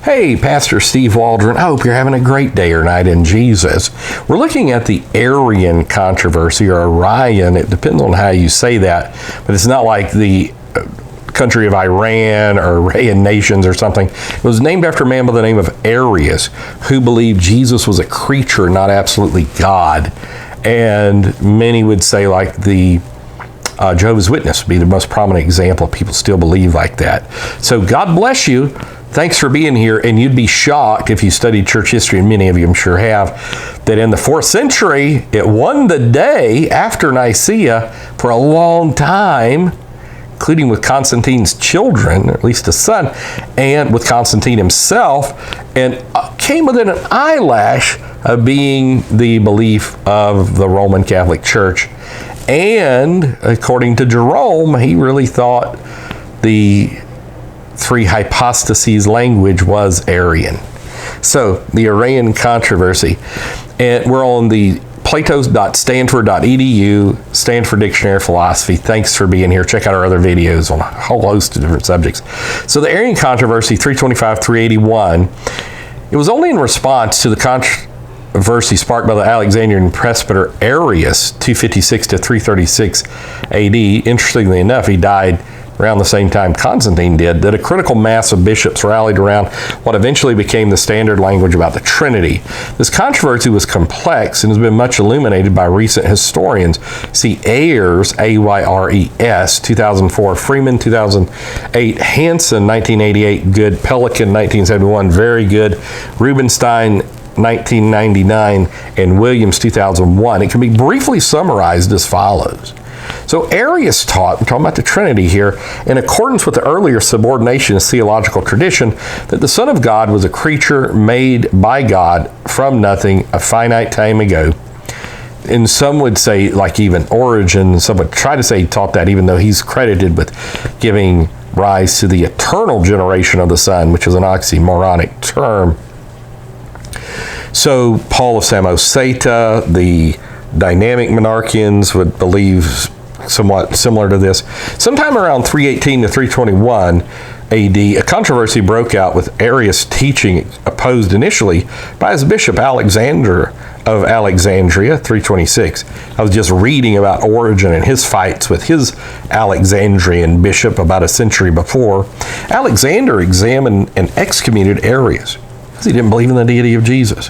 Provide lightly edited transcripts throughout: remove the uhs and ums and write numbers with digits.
Hey, Pastor Steve Waldron. I hope you're having a great day or night in Jesus. We're looking at the Arian Controversy, or Arian. It depends on how you say that, but it's not like the country of Iran or Aryan nations or something. It was named after a man by the name of Arius, who believed Jesus was a creature, not absolutely God. And many would say, like the Jehovah's Witness would be the most prominent example of people still believe like that. So God bless you. Thanks for being here. And you'd be shocked if you studied church history, and many of you I'm sure have, that in the 4th century, it won the day after Nicaea for a long time, including with Constantine's children, or at least a son, and with Constantine himself, and came within an eyelash of being the belief of the Roman Catholic Church. And according to Jerome, he really thought the three hypostases language was Arian. So the Arian Controversy, and we're on the plato.stanford.edu, Stanford Dictionary of Philosophy. Thanks for being here. Check out our other videos on a whole host of different subjects. So the Arian Controversy, 325-381, it was only in response to the controversy sparked by the Alexandrian presbyter Arius, 256 to 336 AD. Interestingly enough, he died around the same time Constantine did, that a critical mass of bishops rallied around what eventually became the standard language about the Trinity. This controversy was complex and has been much illuminated by recent historians. See Ayres, A-Y-R-E-S, 2004, Freeman, 2008, Hansen, 1988, good, Pelican, 1971, very good, Rubinstein, 1999, and Williams, 2001. It can be briefly summarized as follows. So Arius taught, we're talking about the Trinity here, in accordance with the earlier subordinationist theological tradition, that the Son of God was a creature made by God from nothing a finite time ago. And some would say, like even Origen, some would try to say he taught that, even though he's credited with giving rise to the eternal generation of the Son, which is an oxymoronic term. So Paul of Samosata, the dynamic monarchians would believe somewhat similar to this. Sometime around 318 to 321 AD, a controversy broke out with Arius' teaching opposed initially by his bishop Alexander of Alexandria, 326. I was just reading about Origen and his fights with his Alexandrian bishop about a century before. Alexander examined and excommunicated Arius because he didn't believe in the deity of Jesus.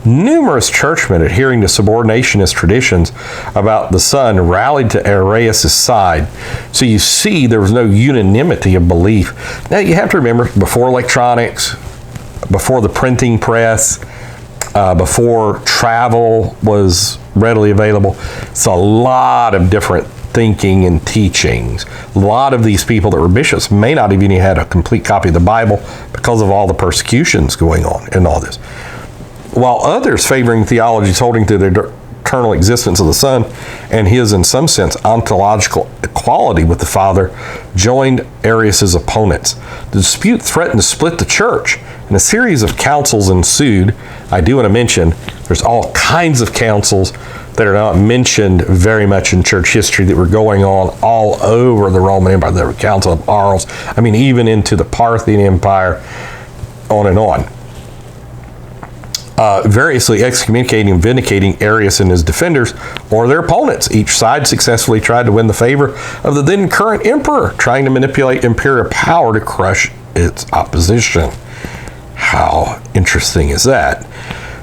Numerous churchmen adhering to subordinationist traditions about the Son rallied to Arius' side. So you see there was no unanimity of belief. Now you have to remember, before electronics, before the printing press, before travel was readily available, it's a lot of different thinking and teachings. A lot of these people that were bishops may not even have had a complete copy of the Bible because of all the persecutions going on and all this. While others favoring theologies holding to the eternal existence of the Son and his, in some sense, ontological equality with the Father, joined Arius' opponents. The dispute threatened to split the church, and a series of councils ensued. I do want to mention there's all kinds of councils that are not mentioned very much in church history that were going on all over the Roman Empire. There were Council of Arles, I mean, even into the Parthian Empire, on and on. Variously excommunicating and vindicating Arius and his defenders or their opponents. Each side successfully tried to win the favor of the then current emperor, trying to manipulate imperial power to crush its opposition. How interesting is that?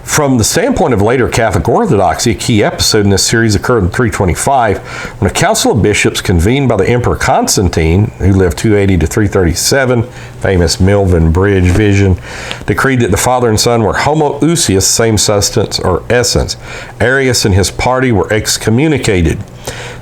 From the standpoint of later Catholic orthodoxy, a key episode in this series occurred in 325 when a council of bishops convened by the Emperor Constantine, who lived 280 to 337, famous Milvian Bridge vision, decreed that the Father and Son were homoousios, same substance or essence. Arius and his party were excommunicated.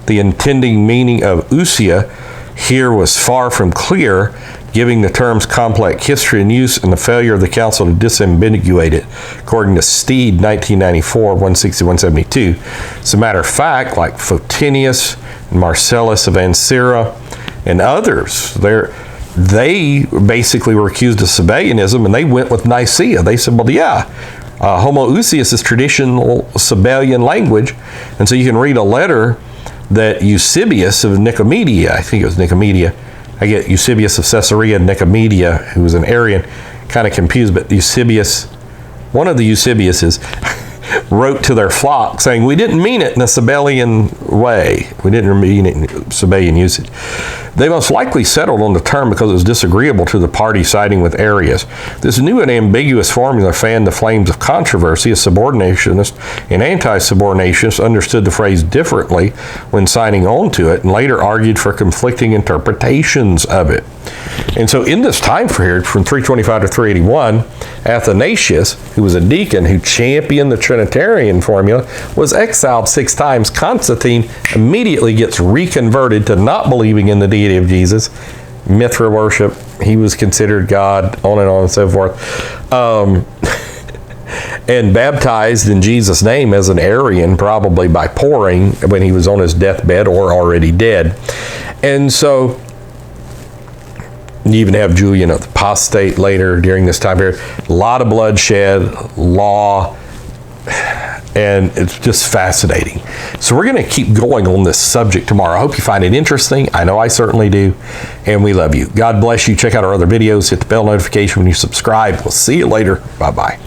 The intending meaning of ousia here was far from clear, giving the terms complex history and use, and the failure of the council to disambiguate it, according to Steed, 1994, 160-172. As a matter of fact, like Photinius and Marcellus of Ancyra and others, they basically were accused of Sabellianism, and they went with Nicaea. They said, well, yeah, homoousios is traditional Sabellian language, and so you can read a letter that Eusebius of Nicomedia, I think it was Nicomedia, I get Eusebius of Caesarea and Nicomedia, who was an Arian, kind of confused, but Eusebius, one of the Eusebiuses, wrote to their flock saying, we didn't mean it in a Sabellian way. We didn't mean it in Sabellian usage. They most likely settled on the term because it was disagreeable to the party siding with Arius. This new and ambiguous formula fanned the flames of controversy as subordinationists and anti-subordinationists understood the phrase differently when signing on to it and later argued for conflicting interpretations of it. And so in this time period, from 325 to 381, Athanasius, who was a deacon who championed the Trinitarian formula, was exiled 6 times. Constantine immediately gets reconverted to not believing in the deity of Jesus, Mithra worship. He was considered God, on and so forth. And baptized in Jesus' name as an Arian, probably by pouring when he was on his deathbed or already dead. And so you even have Julian of the apostate later during this time period. A lot of bloodshed, law, and it's just fascinating. So we're going to keep going on this subject tomorrow. I hope you find it interesting. I know I certainly do. And we love you. God bless you. Check out our other videos. Hit the bell notification when you subscribe. We'll see you later. Bye-bye.